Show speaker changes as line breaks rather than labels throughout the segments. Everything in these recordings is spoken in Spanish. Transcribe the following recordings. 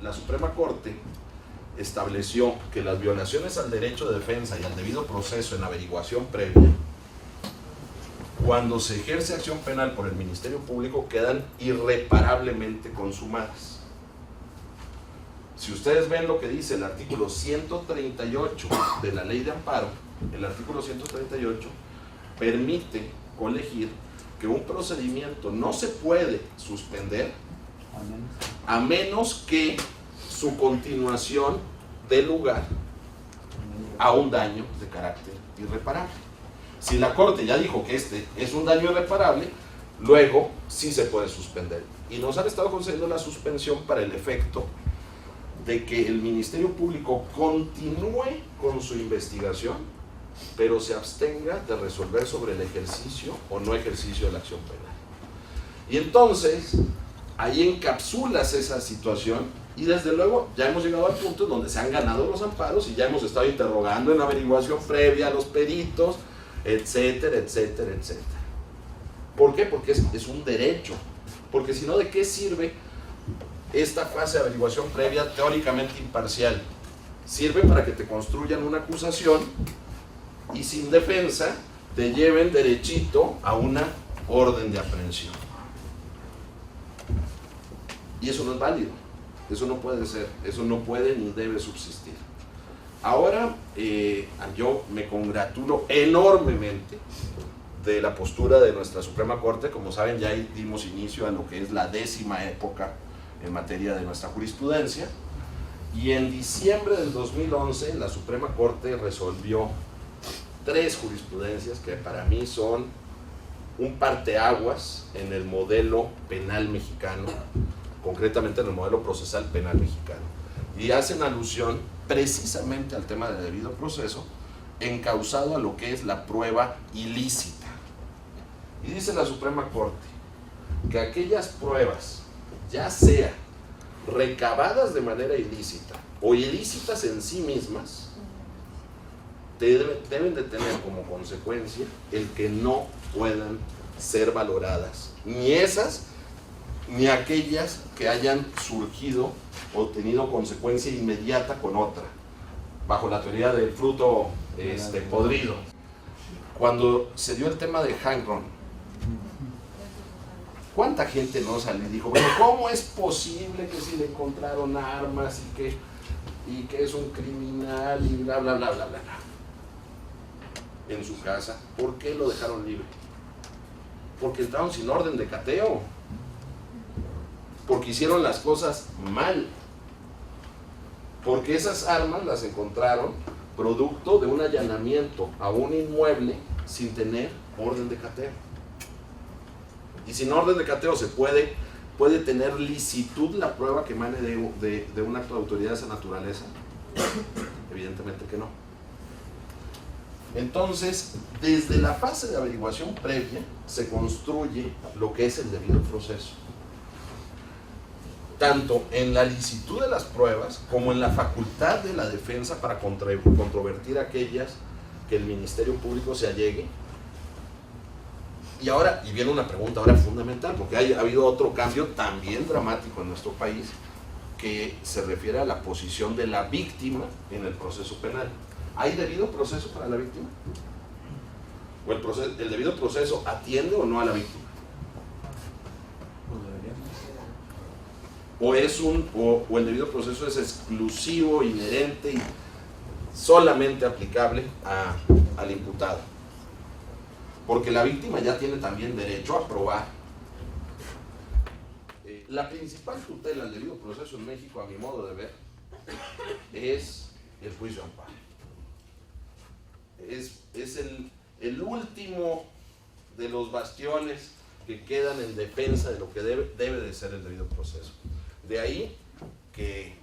la Suprema Corte estableció que las violaciones al derecho de defensa y al debido proceso en averiguación previa, cuando se ejerce acción penal por el Ministerio Público, quedan irreparablemente consumadas. Si ustedes ven lo que dice el artículo 138 de la Ley de Amparo, el artículo 138 permite colegir que un procedimiento no se puede suspender a menos que su continuación dé lugar a un daño de carácter irreparable. Si la Corte ya dijo que este es un daño irreparable, luego sí se puede suspender. Y nos han estado concediendo la suspensión para el efecto de que el Ministerio Público continúe con su investigación, pero se abstenga de resolver sobre el ejercicio o no ejercicio de la acción penal. Y entonces, ahí encapsulas esa situación y desde luego ya hemos llegado al punto donde se han ganado los amparos y ya hemos estado interrogando en averiguación previa a los peritos, etcétera, etcétera, etcétera. ¿Por qué? Porque es un derecho. Porque si no, ¿de qué sirve esta fase de averiguación previa teóricamente imparcial? Sirve para que te construyan una acusación y sin defensa te lleven derechito a una orden de aprehensión. Y eso no es válido, eso no puede ser, eso no puede ni debe subsistir. Ahora yo me congratulo enormemente de la postura de nuestra Suprema Corte. Como saben, ya dimos inicio a lo que es la 10ª época en materia de nuestra jurisprudencia, y en diciembre del 2011 la Suprema Corte resolvió 3 jurisprudencias que para mí son un parteaguas en el modelo penal mexicano, concretamente en el modelo procesal penal mexicano, y hacen alusión precisamente al tema de debido proceso, encauzado a lo que es la prueba ilícita. Y dice la Suprema Corte que aquellas pruebas, ya sea recabadas de manera ilícita o ilícitas en sí mismas, deben de tener como consecuencia el que no puedan ser valoradas, ni esas ni aquellas que hayan surgido o tenido consecuencia inmediata con otra, bajo la teoría del fruto podrido. Cuando se dio el tema de Hangron, ¿cuánta gente no salió y dijo, bueno, ¿cómo es posible que si le encontraron armas y que es un criminal y bla, bla, bla, bla, bla, bla? En su casa, ¿por qué lo dejaron libre? Porque entraron sin orden de cateo, porque hicieron las cosas mal, porque esas armas las encontraron producto de un allanamiento a un inmueble sin tener orden de cateo. Y sin orden de cateo se puede tener licitud la prueba que emane de un acto de autoridad de esa naturaleza. Evidentemente que no. Entonces, desde la fase de averiguación previa se construye lo que es el debido proceso, tanto en la licitud de las pruebas como en la facultad de la defensa para controvertir aquellas que el Ministerio Público se allegue. Y viene una pregunta ahora fundamental, porque ha habido otro cambio también dramático en nuestro país que se refiere a la posición de la víctima en el proceso penal. ¿Hay debido proceso para la víctima? ¿O el debido proceso atiende o no a la víctima? ¿O el debido proceso es exclusivo, inherente y solamente aplicable al imputado? Porque la víctima ya tiene también derecho a probar. La principal tutela del debido proceso en México, a mi modo de ver, es el juicio de amparo. Es el último de los bastiones que quedan en defensa de lo que debe de ser el debido proceso. De ahí que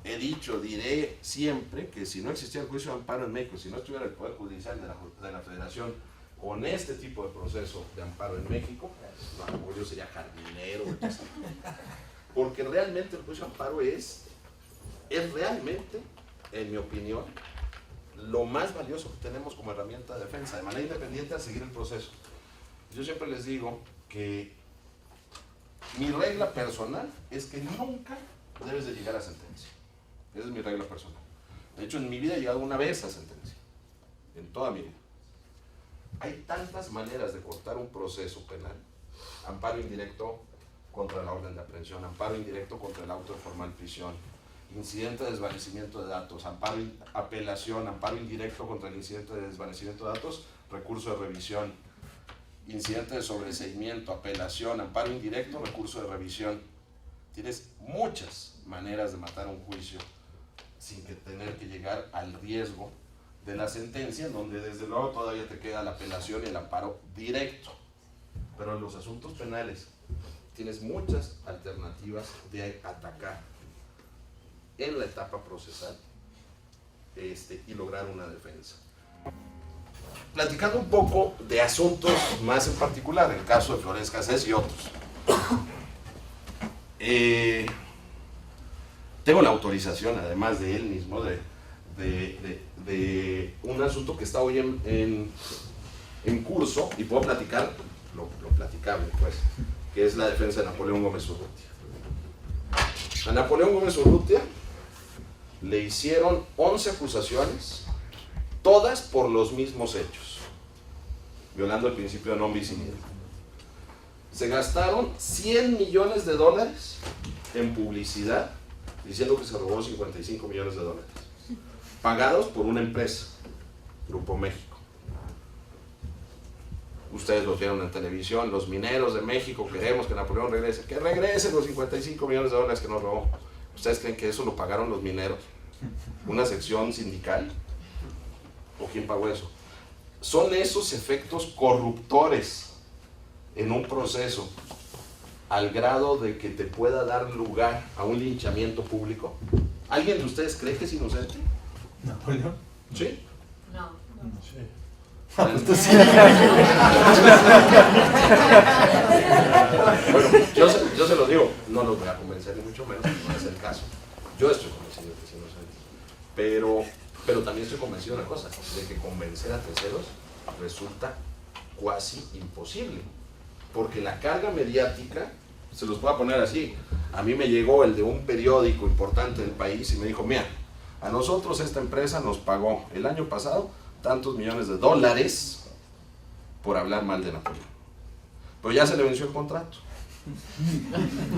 diré siempre que si no existiera el juicio de amparo en México, si no estuviera el Poder Judicial de la Federación con este tipo de proceso de amparo en México, a lo mejor yo sería jardinero, porque realmente el juicio de amparo es realmente, en mi opinión, lo más valioso que tenemos como herramienta de defensa, de manera independiente a seguir el proceso. Yo siempre les digo que mi regla personal es que nunca debes de llegar a sentencia. Esa es mi regla personal. De hecho, en mi vida he llegado una vez a sentencia. En toda mi vida. Hay tantas maneras de cortar un proceso penal. Amparo indirecto contra la orden de aprehensión, amparo indirecto contra el auto de formal prisión, incidente de desvanecimiento de datos, apelación, amparo indirecto contra el incidente de desvanecimiento de datos, recurso de revisión, incidente de sobreseimiento, apelación, amparo indirecto, recurso de revisión. Tienes muchas maneras de matar un juicio sin que tener que llegar al riesgo de la sentencia, donde desde luego todavía te queda la apelación y el amparo directo. Pero en los asuntos penales tienes muchas alternativas de atacar en la etapa procesal y lograr una defensa. Platicando un poco de asuntos más en particular, el caso de Florence Cassés y otros. Tengo la autorización, además de él mismo, de un asunto que está hoy en curso, y puedo platicar lo platicable, pues, que es la defensa de Napoleón Gómez Urrutia. A Napoleón Gómez Urrutia le hicieron 11 acusaciones, todas por los mismos hechos, violando el principio de non bis in idem. Se gastaron $100 millones en publicidad, diciendo que se robó $55 millones, pagados por una empresa, Grupo México. Ustedes lo vieron en televisión, los mineros de México, queremos que Napoleón regrese, que regresen los $55 millones que nos robó. ¿Ustedes creen que eso lo pagaron los mineros? ¿Una sección sindical? ¿O quién pagó eso? Son esos efectos corruptores en un proceso al grado de que te pueda dar lugar a un linchamiento público. ¿Alguien de ustedes cree que es inocente?
¿Napoleón?
¿Sí?
No.
Sí.
Bueno, yo se lo digo, no los voy a convencer ni mucho menos, no es el caso. Yo estoy convencido de que es inocente, pero también estoy convencido de una cosa, de que convencer a terceros resulta cuasi imposible, porque la carga mediática, se los voy a poner así, a mí me llegó el de un periódico importante del país y me dijo, mira, a nosotros esta empresa nos pagó el año pasado tantos millones de dólares por hablar mal de Napoleón, pero ya se le venció el contrato.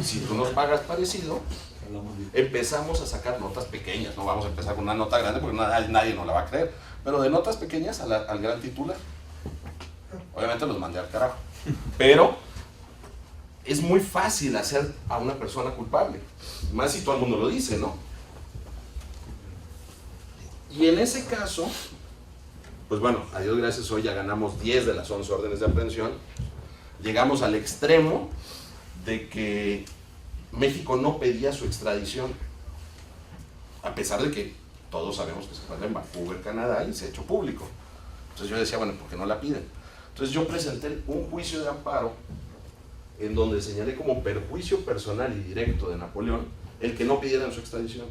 Si tú nos pagas parecido, empezamos a sacar notas pequeñas, no vamos a empezar con una nota grande porque nadie nos la va a creer, pero de notas pequeñas al gran titular. Obviamente los mandé al carajo, pero es muy fácil hacer a una persona culpable, más si todo el mundo lo dice, ¿no? Y en ese caso, pues bueno, a Dios gracias, hoy ya ganamos 10 de las 11 órdenes de aprehensión. Llegamos al extremo de que México no pedía su extradición, a pesar de que todos sabemos que se encuentra en Vancouver, Canadá, y se ha hecho público. Entonces yo decía, bueno, ¿por qué no la piden? Entonces yo presenté un juicio de amparo en donde señalé como perjuicio personal y directo de Napoleón el que no pidieran su extradición.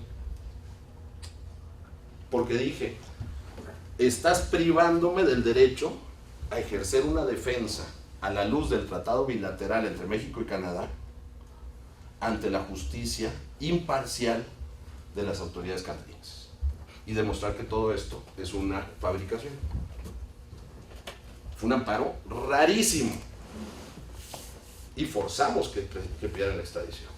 Porque dije, estás privándome del derecho a ejercer una defensa a la luz del tratado bilateral entre México y Canadá ante la justicia imparcial de las autoridades canadienses y demostrar que todo esto es una fabricación. Fue un amparo rarísimo y forzamos que pidieran la extradición.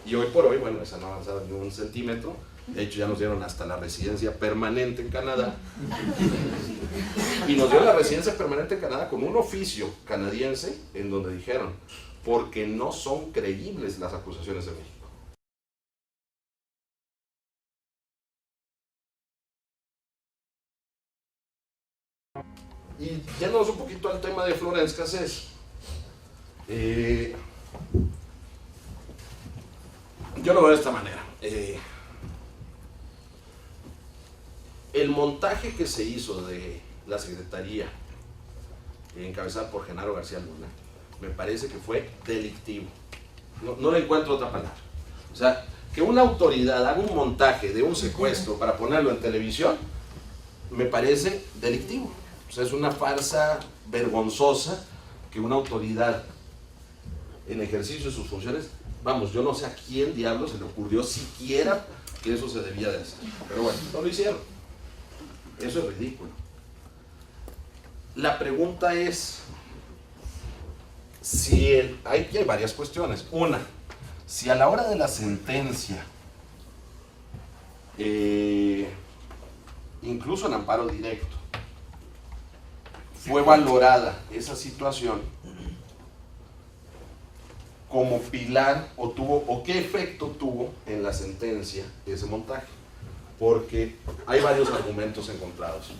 Y hoy por hoy, bueno, esa no ha avanzado ni un centímetro. De hecho, ya nos dieron hasta la residencia permanente en Canadá. Y nos dieron la residencia permanente en Canadá con un oficio canadiense en donde dijeron, porque no son creíbles las acusaciones de México. Y yéndonos un poquito al tema de Florence Cassés. Yo lo veo de esta manera. El montaje que se hizo de la Secretaría, encabezada por Genaro García Luna, me parece que fue delictivo. No le encuentro otra palabra. O sea, que una autoridad haga un montaje de un secuestro para ponerlo en televisión, me parece delictivo. O sea, es una farsa vergonzosa que una autoridad en ejercicio de sus funciones vamos, yo no sé a quién diablos se le ocurrió siquiera que eso se debía de hacer. Pero bueno, no lo hicieron. Eso es ridículo. La pregunta es, aquí hay varias cuestiones. Una, si a la hora de la sentencia, incluso en amparo directo, fue valorada esa situación como pilar o qué efecto tuvo en la sentencia ese montaje, porque hay varios argumentos encontrados.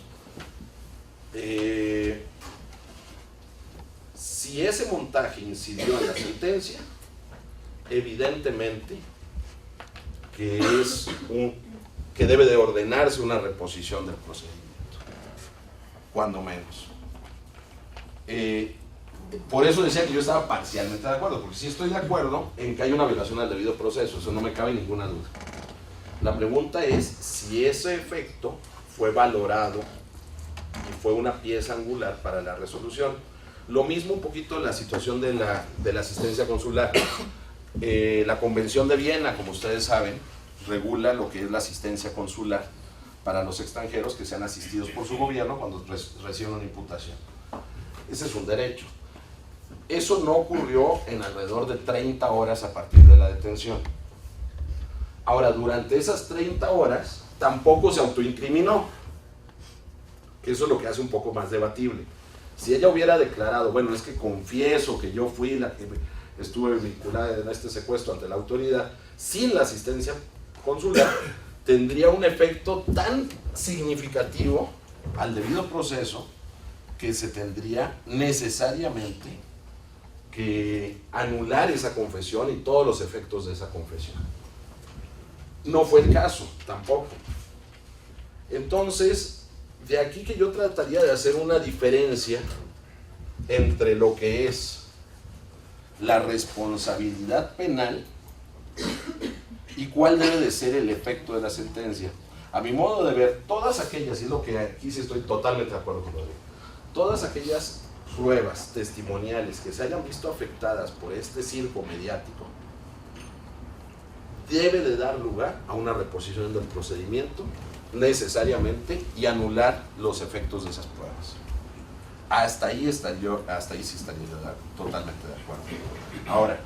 Si ese montaje incidió en la sentencia, evidentemente que debe de ordenarse una reposición del procedimiento, cuando menos. Por eso decía que yo estaba parcialmente de acuerdo, porque sí estoy de acuerdo en que hay una violación al debido proceso, eso no me cabe ninguna duda. La pregunta es si ese efecto fue valorado y fue una pieza angular para la resolución. Lo mismo un poquito en la situación de la asistencia consular. La Convención de Viena, como ustedes saben, regula lo que es la asistencia consular para los extranjeros que sean asistidos por su gobierno cuando reciben una imputación. Ese es un derecho. Eso no ocurrió en alrededor de 30 horas a partir de la detención. Ahora, durante esas 30 horas tampoco se autoincriminó, que eso es lo que hace un poco más debatible. Si ella hubiera declarado, bueno, es que confieso que yo fui la que estuve vinculada en este secuestro ante la autoridad, sin la asistencia consular, tendría un efecto tan significativo al debido proceso que se tendría necesariamente que anular esa confesión y todos los efectos de esa confesión. No fue el caso, tampoco. Entonces, de aquí que yo trataría de hacer una diferencia entre lo que es la responsabilidad penal y cuál debe de ser el efecto de la sentencia. A mi modo de ver, todas aquellas, y es lo que aquí sí estoy totalmente de acuerdo con Rodrigo, todas aquellas pruebas testimoniales que se hayan visto afectadas por este circo mediático debe de dar lugar a una reposición del procedimiento necesariamente y anular los efectos de esas pruebas. Hasta ahí sí estaría totalmente de acuerdo. Ahora,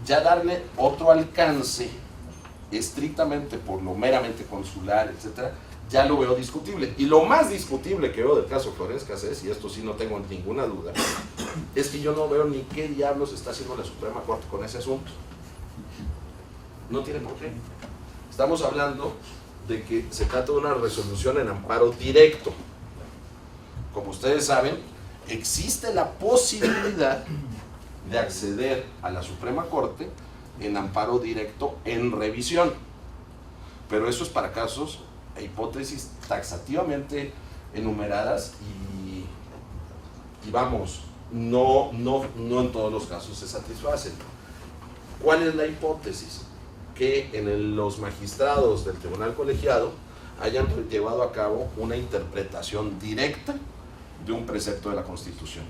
ya darle otro alcance estrictamente por lo meramente consular, etcétera, ya lo veo discutible. Y lo más discutible que veo del caso Florence Cassés, y esto sí no tengo ninguna duda, es que yo no veo ni qué diablos está haciendo la Suprema Corte con ese asunto. No tiene por qué. Estamos hablando de que se trata de una resolución en amparo directo. Como ustedes saben, existe la posibilidad de acceder a la Suprema Corte en amparo directo en revisión, pero eso es para casos e hipótesis taxativamente enumeradas y vamos, no en todos los casos se satisfacen. ¿Cuál es la hipótesis? Que los magistrados del Tribunal Colegiado hayan llevado a cabo una interpretación directa de un precepto de la Constitución.